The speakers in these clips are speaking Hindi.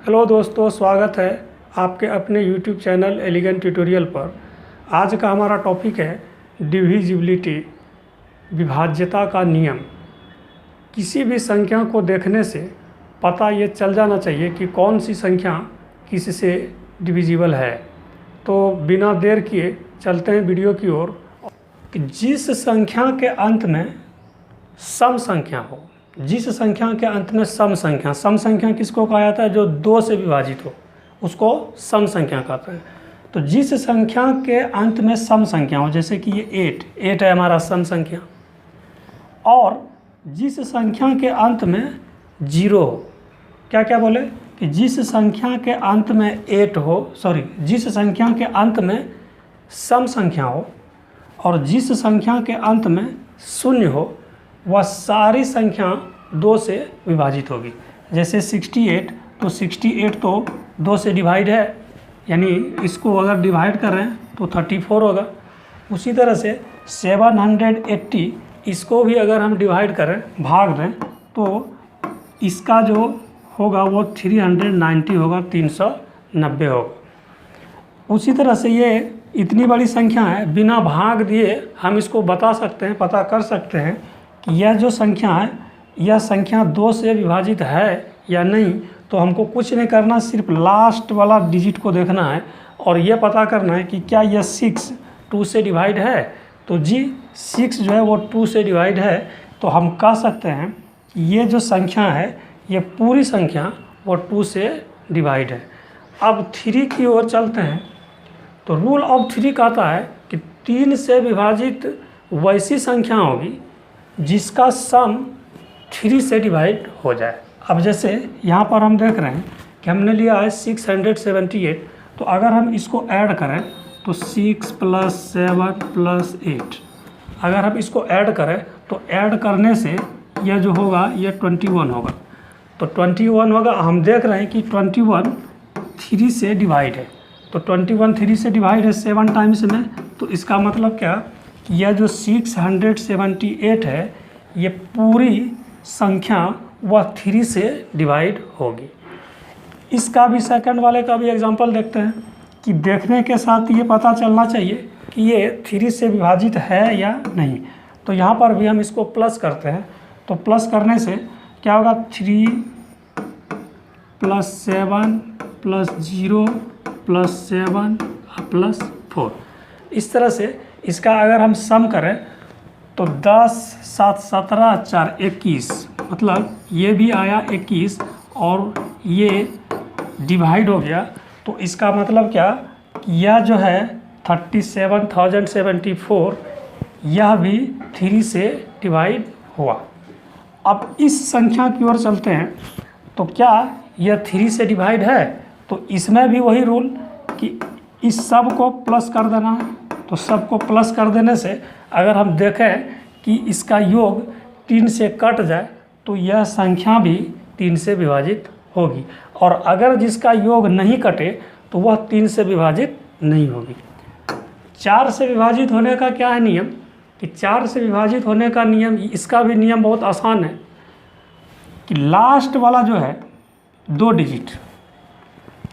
हेलो दोस्तों, स्वागत है आपके अपने YouTube चैनल एलिगेंट ट्यूटोरियल पर। आज का हमारा टॉपिक है डिविजिबिलिटी, विभाज्यता का नियम। किसी भी संख्या को देखने से पता ये चल जाना चाहिए कि कौन सी संख्या किससे डिविजिबल है। तो बिना देर किए चलते हैं वीडियो की ओर। कि जिस संख्या के अंत में सम संख्या हो, जिस संख्या के अंत में सम संख्या किसको कहा जाता है? जो 2 से विभाजित हो उसको सम संख्या कहते हैं। तो जिस संख्या के अंत में सम संख्या हो, जैसे कि ये 8 है हमारा सम संख्या, और जिस संख्या के अंत में 0 हो, क्या बोले कि जिस संख्या के अंत में 8 हो, जिस संख्या के अंत में सम संख्या हो और जिस संख्या के अंत में 0 हो, वह सारी संख्या 2 से विभाजित होगी। जैसे 68, तो 68 तो 2 से डिवाइड है, यानी इसको अगर डिवाइड कर रहे हैं तो 34 होगा। उसी तरह से 780, इसको भी अगर हम डिवाइड करें, भाग दें, तो इसका जो होगा वो 390 होगा, 390 होगा। उसी तरह से ये इतनी बड़ी संख्या है, बिना भाग दिए हम इसको बता सकते हैं, पता कर सकते हैं कि यह जो संख्या है, यह संख्या 2 से विभाजित है या नहीं। तो हमको कुछ नहीं करना, सिर्फ लास्ट वाला डिजिट को देखना है और यह पता करना है कि क्या यह 6 2 से डिवाइड है। तो जी 6 जो है वो 2 से डिवाइड है। तो हम कह सकते हैं कि ये जो संख्या है, ये पूरी संख्या वो 2 से डिवाइड है। अब 3 की ओर चलते हैं। तो रूल ऑफ 3 कहता है कि 3 से विभाजित वैसी संख्या होगी जिसका सम 3 से डिवाइड हो जाए। अब जैसे यहाँ पर हम देख रहे हैं कि हमने लिया है 678, तो अगर हम इसको ऐड करें तो 6 + 7 + 8, अगर हम इसको ऐड करें तो ऐड करने से यह जो होगा ये 21 होगा। तो 21 होगा। हम देख रहे हैं कि 21 3 से डिवाइड है, तो 21 3 से डिवाइड है 7 टाइम्स में। तो इसका मतलब क्या, यह जो 678 है, ये पूरी संख्या वह 3 से डिवाइड होगी। इसका भी सेकंड वाले का भी एग्जांपल देखते हैं कि देखने के साथ ये पता चलना चाहिए कि ये 3 से विभाजित है या नहीं। तो यहाँ पर भी हम इसको प्लस करते हैं। तो प्लस करने से क्या होगा, 3 + 7 + 0 + 7 + 4। इस तरह से इसका अगर हम सम करें तो 10 7 17 4 21, मतलब ये भी आया 21 और ये डिवाइड हो गया। तो इसका मतलब क्या, यह जो है 37,074, यह भी 3 से डिवाइड हुआ। अब इस संख्या की ओर चलते हैं। तो क्या यह 3 से डिवाइड है? तो इसमें भी वही रूल कि इस सब को प्लस कर देना है। तो सब को प्लस कर देने से अगर हम देखें कि इसका योग 3 से कट जाए तो यह संख्या भी 3 से विभाजित होगी, और अगर जिसका योग नहीं कटे तो वह 3 से विभाजित नहीं होगी। 4 से विभाजित होने का क्या है नियम, कि 4 से विभाजित होने का नियम, इसका भी नियम बहुत आसान है कि लास्ट वाला जो है 2 डिजिट,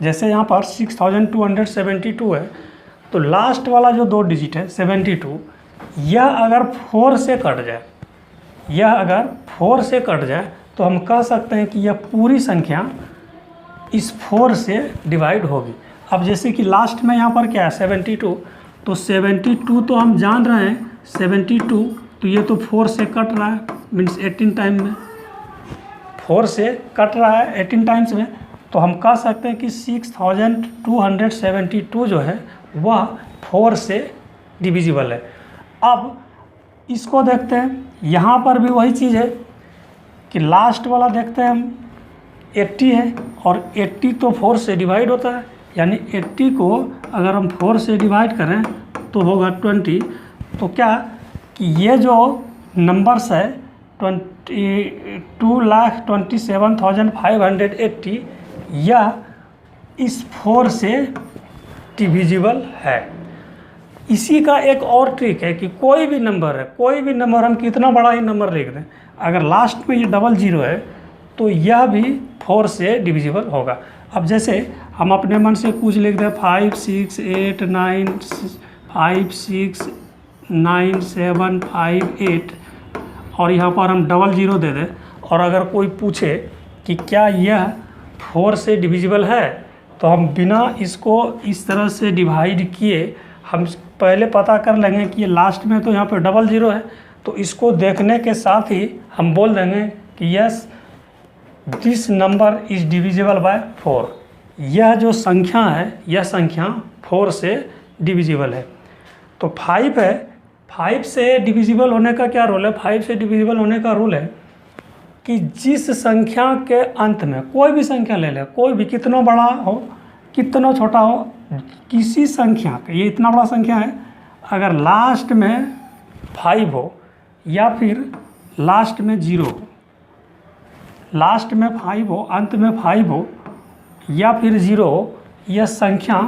जैसे यहाँ पर 6272 है, तो लास्ट वाला जो 2 डिजिट है 72, यह अगर 4 से कट जाए, यह अगर 4 से कट जाए तो हम कह सकते हैं कि यह पूरी संख्या इस 4 से डिवाइड होगी। अब जैसे कि लास्ट में यहाँ पर क्या है 72, तो 72 तो हम जान रहे हैं 72, तो ये तो 4 से कट रहा है, मीन्स 18 टाइम में 4 से कट रहा है 18 टाइम्स में। तो हम कह सकते हैं कि 6272 जो है वह 4 से डिविजिबल है। अब इसको देखते हैं, यहाँ पर भी वही चीज़ है कि लास्ट वाला देखते हैं हम 80 है, और 80 तो 4 से डिवाइड होता है, यानी 80 को अगर हम 4 से डिवाइड करें तो होगा 20। तो क्या कि ये जो नंबर्स है 2,27,580, यह इस 4 से डिविजिबल है। इसी का एक और ट्रिक है कि कोई भी नंबर है, कोई भी नंबर हम कितना बड़ा ही नंबर लिख दें, अगर लास्ट में ये 00 है तो यह भी 4 से डिविजिबल होगा। अब जैसे हम अपने मन से कुछ लिख दें 5 6 8 9 5 6 9 7 5 8 और यहाँ पर हम डबल ज़ीरो दे दें, और अगर कोई पूछे कि क्या यह 4 से डिविजिबल है, तो हम बिना इसको इस तरह से डिवाइड किए हम पहले पता कर लेंगे कि ये लास्ट में तो यहाँ पे डबल ज़ीरो है, तो इसको देखने के साथ ही हम बोल देंगे कि yes this number is divisible by 4। यह जो संख्या है, यह संख्या 4 से डिविजिबल है। तो 5 है, 5 से डिविजिबल होने का क्या रूल है? 5 से डिविजिबल होने का रूल है कि जिस संख्या के अंत में, कोई भी संख्या ले ले, कोई भी, कितना बड़ा हो कितना छोटा हो, किसी संख्या का, ये इतना बड़ा संख्या है, अगर लास्ट में 5 हो या फिर लास्ट में 0 हो, लास्ट में 5 हो, अंत में 5 हो या फिर 0 हो, यह संख्या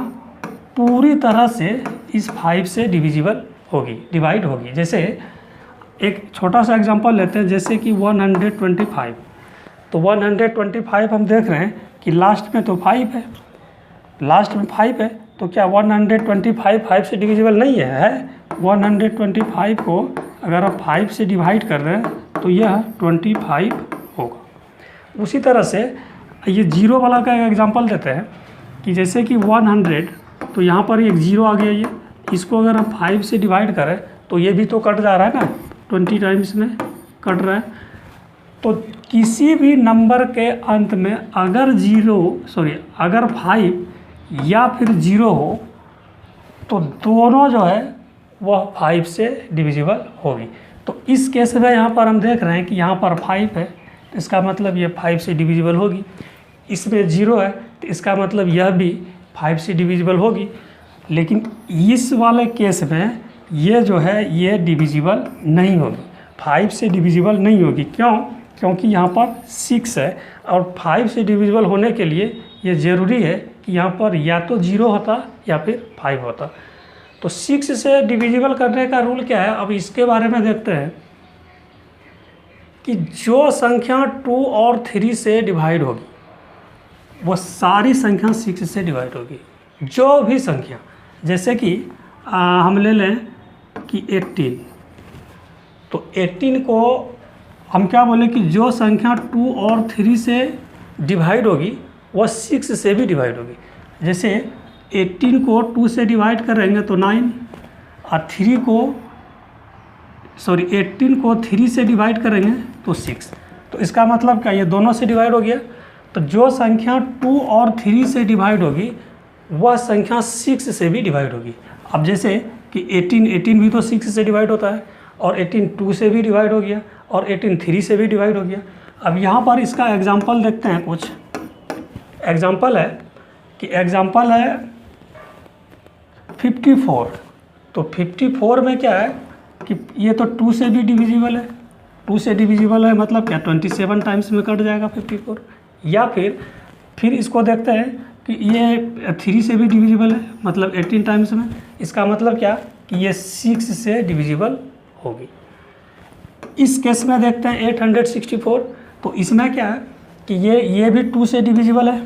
पूरी तरह से इस 5 से डिविजिबल होगी, डिवाइड होगी। जैसे एक छोटा सा एग्जांपल लेते हैं, जैसे कि 125। तो 125 हम देख रहे हैं कि लास्ट में तो 5 है, लास्ट में 5 है, तो क्या 125 5 से डिविजिबल नहीं है? 125 को अगर आप 5 से डिवाइड कर रहे हैं तो यह 25 होगा। उसी तरह से ये जीरो वाला का एक एग्जांपल देते हैं कि जैसे कि 100, तो यहाँ पर एक जीरो आ गया, ये इसको अगर हम 5 से डिवाइड करें तो ये भी तो कट जा रहा है ना, 20 टाइम्स में कट रहा है। तो किसी भी नंबर के अंत में अगर अगर 5 या फिर 0 हो तो दोनों जो है वह 5 से डिविजिबल होगी। तो इस केस में यहाँ पर हम देख रहे हैं कि यहाँ पर 5 है, तो इसका मतलब ये 5 से डिविजिबल होगी। इसमें 0 है तो इसका मतलब यह भी 5 से डिविजिबल होगी। लेकिन इस वाले केस में ये जो है ये डिविजिबल नहीं होगी, 5 से डिविजिबल नहीं होगी। क्यों? क्योंकि यहाँ पर 6 है, और 5 से डिविजिबल होने के लिए ये ज़रूरी है कि यहाँ पर या तो 0 होता या फिर 5 होता। तो 6 से डिविजिबल करने का रूल क्या है? अब इसके बारे में देखते हैं कि जो संख्या 2 और 3 से डिवाइड होगी वो सारी संख्या 6 से डिवाइड होगी। जो भी संख्या, जैसे कि हम ले लें कि 18, तो 18 को हम क्या बोले कि जो संख्या 2 और 3 से डिवाइड होगी वह 6 से भी डिवाइड होगी। जैसे 18 को 2 से डिवाइड करेंगे तो 9, और 18 को 3 से डिवाइड करेंगे तो 6। तो इसका मतलब क्या, ये दोनों से डिवाइड हो गया। तो जो संख्या 2 और 3 से डिवाइड होगी वह संख्या 6 से भी डिवाइड होगी। अब जैसे कि 18 भी तो 6 से डिवाइड होता है, और 18 2 से भी डिवाइड हो गया, और 18 3 से भी डिवाइड हो गया। अब यहाँ पर इसका एग्जाम्पल देखते हैं। कुछ एग्जाम्पल है कि एग्जाम्पल है 54। तो 54 में क्या है कि ये तो 2 से भी डिविजिबल है, 2 से डिविजिबल है मतलब क्या 27 टाइम्स में कट जाएगा 54। या फिर इसको देखते हैं कि ये 3 से भी डिविजिबल है मतलब 18 टाइम्स में। इसका मतलब क्या कि ये 6 से डिविजिबल होगी। इस केस में देखते हैं 864। तो इसमें क्या है कि ये भी 2 से डिविजिबल है।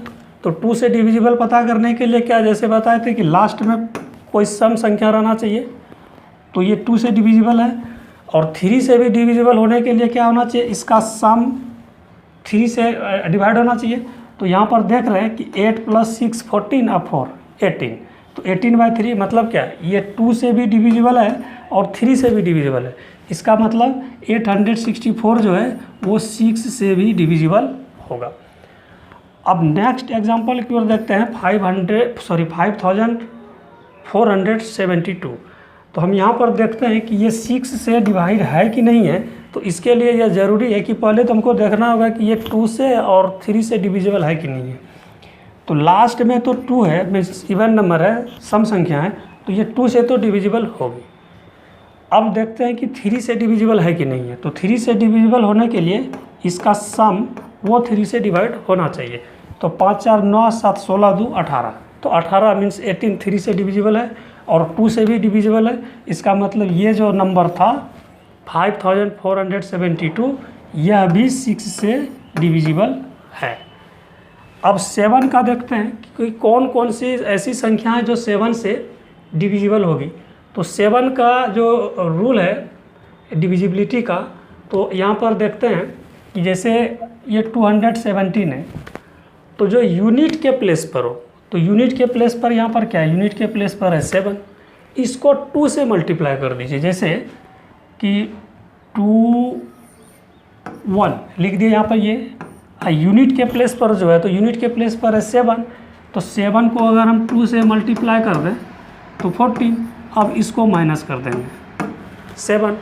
तो 2 से डिविजिबल पता करने के लिए क्या, जैसे बताए थे कि लास्ट में कोई सम संख्या रहना चाहिए, तो ये 2 से डिविजिबल है। और 3 से भी डिविजिबल होने के लिए क्या होना चाहिए, इसका सम 3 से डिवाइड होना चाहिए। तो यहाँ पर देख रहे हैं कि 8 + 6 14 और 4 18। तो 18/3 मतलब क्या है, ये 2 से भी डिविजिबल है और 3 से भी डिविजिबल है। इसका मतलब 864 जो है वो 6 से भी डिविजिबल होगा। अब नेक्स्ट एग्जांपल की ओर देखते हैं 5472। तो हम यहाँ पर देखते हैं कि ये 6 से डिवाइड है कि नहीं है। तो इसके लिए यह ज़रूरी है कि पहले तो हमको देखना होगा कि ये 2 से और 3 से डिविजिबल है कि नहीं है। तो लास्ट में तो 2 है, मीन्स इवन नंबर है, सम संख्या है, तो ये 2 से तो डिविजिबल होगी। अब देखते हैं कि 3 से डिविजिबल है कि नहीं है। तो 3 से डिविजिबल होने के लिए इसका सम वो 3 से डिवाइड होना चाहिए। तो 5 4 9 7 16 2 18। तो 18 मीन्स 18 3 से डिविजिबल है और 2 से भी डिविजिबल है। इसका मतलब ये जो नंबर था 5472 यह भी 6 से डिविजिबल है। अब 7 का देखते हैं कि कौन कौन सी ऐसी संख्या है जो 7 से डिविजिबल होगी। तो 7 का जो रूल है डिविजिबिलिटी का, तो यहाँ पर देखते हैं कि जैसे ये 217 है, तो जो यूनिट के प्लेस पर हो, तो यूनिट के प्लेस पर यहाँ पर क्या है, यूनिट के प्लेस पर है 7, इसको 2 से मल्टीप्लाई कर दीजिए। जैसे कि 2 1 लिख दिए यहाँ पर, ये यूनिट के प्लेस पर जो है, तो यूनिट के प्लेस पर है 7, तो 7 को अगर हम 2 से मल्टीप्लाई कर दें तो 14। अब इसको माइनस कर देंगे 7।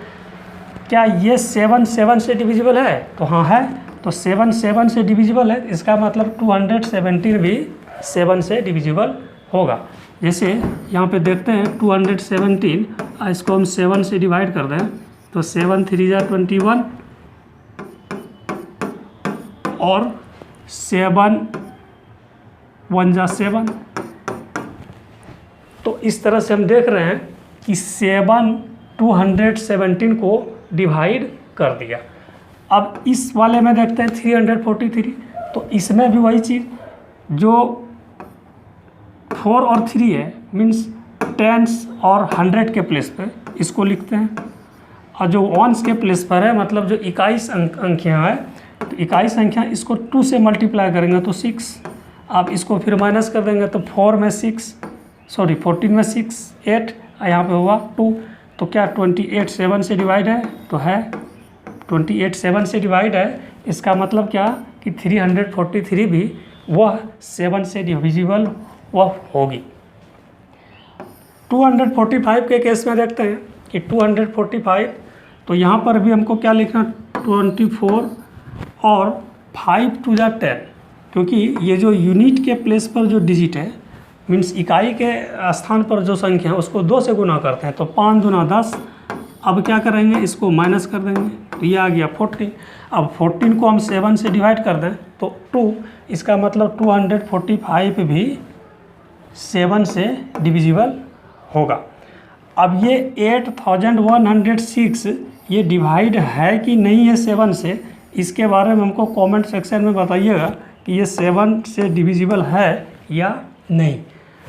क्या ये 7 7 से डिविजिबल है? तो हाँ है। तो 7 7 से डिविजिबल है, इसका मतलब 217 भी 7 से डिविजिबल होगा। जैसे यहाँ पे देखते हैं 217, इसको हम 7 से डिवाइड कर दें तो 7 3 जा 21 और 7 1 जा 7। तो इस तरह से हम देख रहे हैं कि 7 217 को डिवाइड कर दिया। अब इस वाले में देखते हैं 343, तो इसमें भी वही चीज़, जो 4 और 3 है, मीन्स टेंस और 100 के प्लेस पे इसको लिखते हैं, और जो वंस के प्लेस पर है, मतलब जो इकाई संख्या है, तो इकाई संख्या इसको 2 से मल्टीप्लाई करेंगे तो 6। आप इसको फिर माइनस कर देंगे तो 14 में 6, 8, यहाँ पे हुआ 2। तो क्या 28 7 से डिवाइड है? तो है 28 7 से डिवाइड है। इसका मतलब क्या कि 343 भी वह 7 से डिविजिबल वह होगी। 245 के केस में देखते हैं कि 245, तो यहाँ पर भी हमको क्या लिखना, 24 और 5 2 जा 10, क्योंकि ये जो यूनिट के प्लेस पर जो डिजिट है, मीन्स इकाई के स्थान पर जो संख्या है उसको 2 से गुना करते हैं, तो 5 दूना 10। अब क्या करेंगे, इसको माइनस कर देंगे, तो ये आ गया 14। अब 14 को हम 7 से डिवाइड कर दें तो 2, इसका मतलब 245 भी 7 से डिविजिबल होगा। अब ये 8106 ये डिवाइड है कि नहीं है 7 से, इसके बारे में हमको कमेंट सेक्शन में बताइएगा कि ये 7 से डिविजिबल है या नहीं।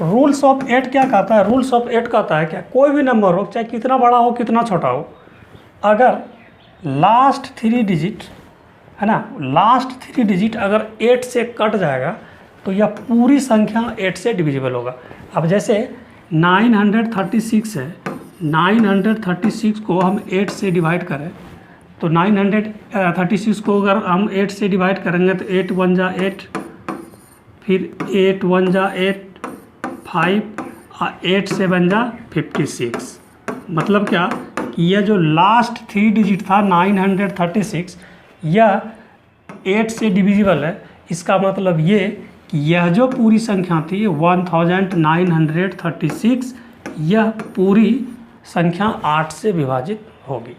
रूल्स ऑफ 8 क्या कहता है? रूल्स ऑफ 8 कहता है क्या, कोई भी नंबर हो, चाहे कितना बड़ा हो कितना छोटा हो, अगर लास्ट 3 डिजिट है ना, लास्ट 3 डिजिट अगर 8 से कट जाएगा तो यह पूरी संख्या 8 से डिविजिबल होगा। अब जैसे 936 है, 936 को हम 8 से डिवाइड करें तो 936 को अगर हम 8 से डिवाइड करेंगे तो 8 1 जा 8, फिर 8 1 जा 8, 5 और 8 7 जा 56। मतलब क्या कि यह जो लास्ट 3 डिजिट था 936, यह 8 से डिविजिबल है। इसका मतलब ये कि यह जो पूरी संख्या थी 1936, यह पूरी संख्या 8 से विभाजित होगी।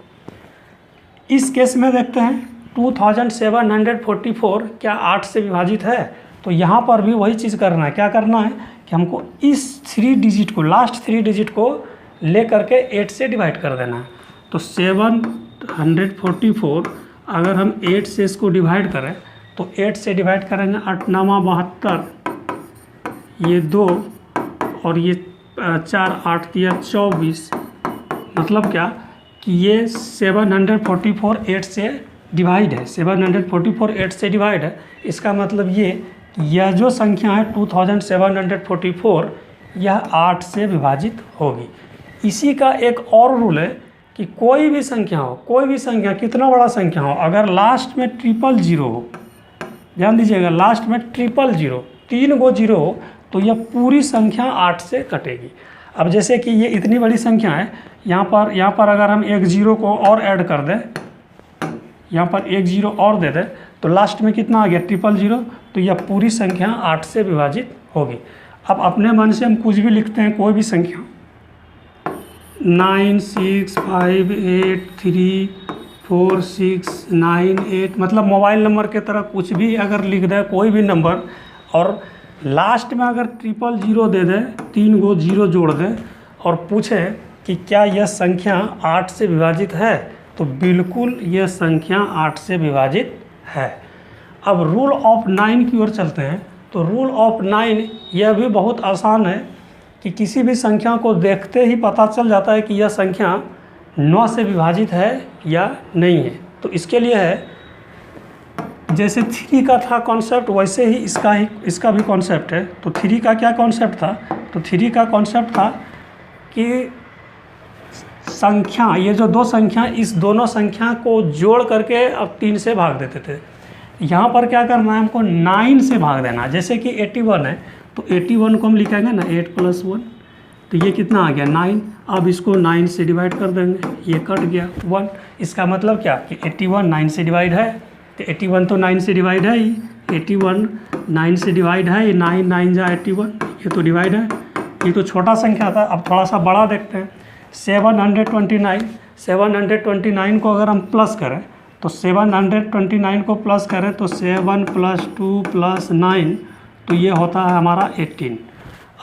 इस केस में देखते हैं 2744 क्या 8 से विभाजित है? तो यहाँ पर भी वही चीज़ करना है। क्या करना है कि हमको इस 3 डिजिट को, लास्ट 3 डिजिट को ले करके 8 से डिवाइड कर देना है। तो 744 अगर हम 8 से इसको डिवाइड करें तो 8 से डिवाइड करेंगे 8 9 72, ये 2 और ये 4 8 3 24। मतलब क्या कि ये 744 8 से डिवाइड है, 744 8 से डिवाइड है। इसका मतलब ये यह जो संख्या है 2744 यह 8 से विभाजित होगी। इसी का एक और रूल है कि कोई भी संख्या हो, कोई भी संख्या कितना बड़ा संख्या हो, अगर लास्ट में 000 हो, ध्यान दीजिएगा, लास्ट में 000 3 गो 0 हो तो यह पूरी संख्या 8 से कटेगी। अब जैसे कि ये इतनी बड़ी संख्या है, यहाँ पर अगर हम एक 0 को और ऐड कर दें, यहाँ पर एक 0 और दे दें तो लास्ट में कितना आ गया 000, तो यह पूरी संख्या 8 से विभाजित होगी। अब अपने मन से हम कुछ भी लिखते हैं, कोई भी संख्या 9 6 5 8 3 4 6 9 8, मतलब मोबाइल नंबर के तरह कुछ भी अगर लिख दें, कोई भी नंबर, और लास्ट में अगर 000 दे दें, 3 गो 0 जोड़ दें और पूछें कि क्या यह संख्या 8 से विभाजित है, तो बिल्कुल यह संख्या 8 से विभाजित है। अब रूल ऑफ 9 की ओर चलते हैं। तो रूल ऑफ 9 यह भी बहुत आसान है कि किसी भी संख्या को देखते ही पता चल जाता है कि यह संख्या 9 से विभाजित है या नहीं है। तो इसके लिए है, जैसे 3 का था कॉन्सेप्ट वैसे ही इसका भी कॉन्सेप्ट है। तो 3 का क्या कॉन्सेप्ट था? तो 3 का कॉन्सेप्ट था कि संख्या, ये जो दो संख्या, इस दोनों संख्या को जोड़ करके अब 3 से भाग देते थे। यहाँ पर क्या करना है हमको? 9 से भाग देना। जैसे कि 81 है तो 81 को हम लिखेंगे ना 8 + 1, तो ये कितना आ गया? 9। अब इसको 9 से डिवाइड कर देंगे, ये कट गया 1। इसका मतलब क्या कि 81 9 से डिवाइड है, तो 81 तो 9 से डिवाइड है ही, 81 9 से डिवाइड है, ये 9 9 जा 81, ये तो डिवाइड है। ये तो छोटा संख्या था। अब थोड़ा सा बड़ा देखते हैं। 729 को अगर हम प्लस करें तो 729 को प्लस करें तो 7 + 2 + 9, तो ये होता है हमारा 18।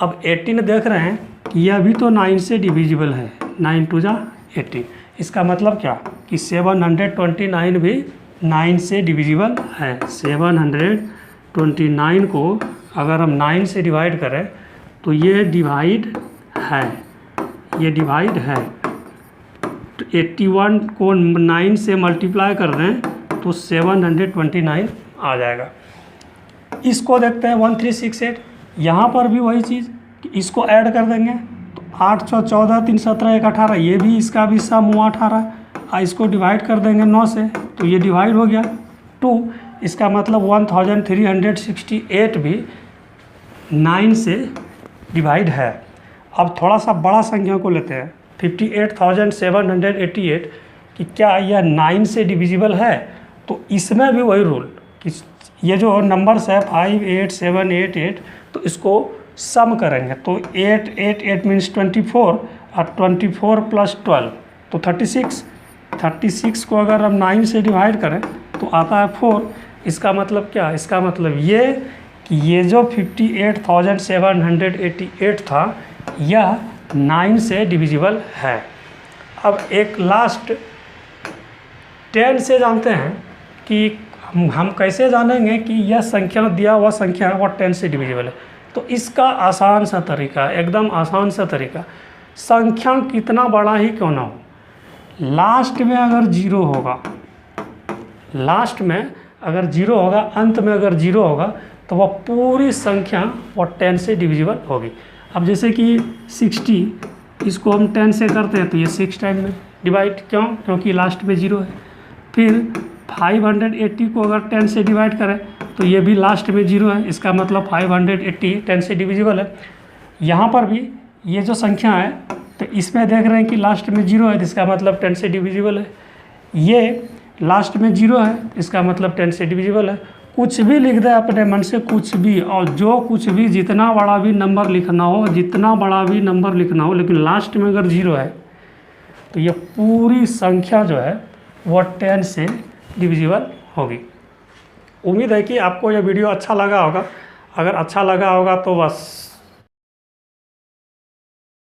अब 18 देख रहे हैं कि यह भी तो 9 से डिविजिबल है, 9 2 जा 18। इसका मतलब क्या कि 729 भी 9 से डिविजिबल है। 729 को अगर हम 9 से डिवाइड करें तो ये डिवाइड है, ये डिवाइड है। तो 81 को 9 से मल्टीप्लाई कर दें तो 729 आ जाएगा। इसको देखते हैं 1368। यहाँ पर भी वही चीज़ कि इसको ऐड कर देंगे तो 8 6 14 3 17 1 18, ये भी इसका भी सम हुआ 18। इसको डिवाइड कर देंगे 9 से तो ये डिवाइड हो गया 2। इसका मतलब 1368 भी 9 से डिवाइड है। अब थोड़ा सा बड़ा संख्या को लेते हैं, 58,788, कि क्या यह 9 से डिविजिबल है? तो इसमें भी वही रूल कि ये जो नंबर्स है 5 8 7 8 8, तो इसको सम करेंगे तो 8 8 8 मीन्स 24, और 24 + 12 तो 36। 36 को अगर हम 9 से डिवाइड करें तो आता है 4। इसका मतलब क्या? इसका मतलब ये कि ये जो 58,788 था यह 9 से डिविजिबल है। अब एक लास्ट 10 से जानते हैं कि हम कैसे जानेंगे कि यह संख्या, दिया हुआ संख्या है वो 10 से डिविजिबल है। तो इसका आसान सा तरीका, एकदम आसान सा तरीका, संख्या कितना बड़ा ही क्यों ना हो, लास्ट में अगर 0 होगा, लास्ट में अगर 0 होगा, अंत में अगर 0 होगा तो वह पूरी संख्या वो 10 से डिविजिबल होगी। अब जैसे कि 60, इसको हम 10 से करते हैं तो ये 6 टाइम में डिवाइड, क्यों? क्योंकि लास्ट में 0 है। फिर 580 को अगर 10 से डिवाइड करें तो ये भी लास्ट में 0 है, इसका मतलब 580 10 से डिविजिबल है। यहाँ पर भी ये जो संख्या है तो इसमें देख रहे हैं कि लास्ट में 0 है, इसका मतलब 10 से डिविजिबल है। ये लास्ट में 0 है, इसका मतलब 10 से डिविजिबल है। कुछ भी लिख दे अपने मन से, कुछ भी, और जो कुछ भी, जितना बड़ा भी नंबर लिखना हो, जितना बड़ा भी नंबर लिखना हो, लेकिन लास्ट में अगर 0 है तो ये पूरी संख्या जो है वो 10 से डिविजिबल होगी। उम्मीद है कि आपको यह वीडियो अच्छा लगा होगा। अगर अच्छा लगा होगा तो बस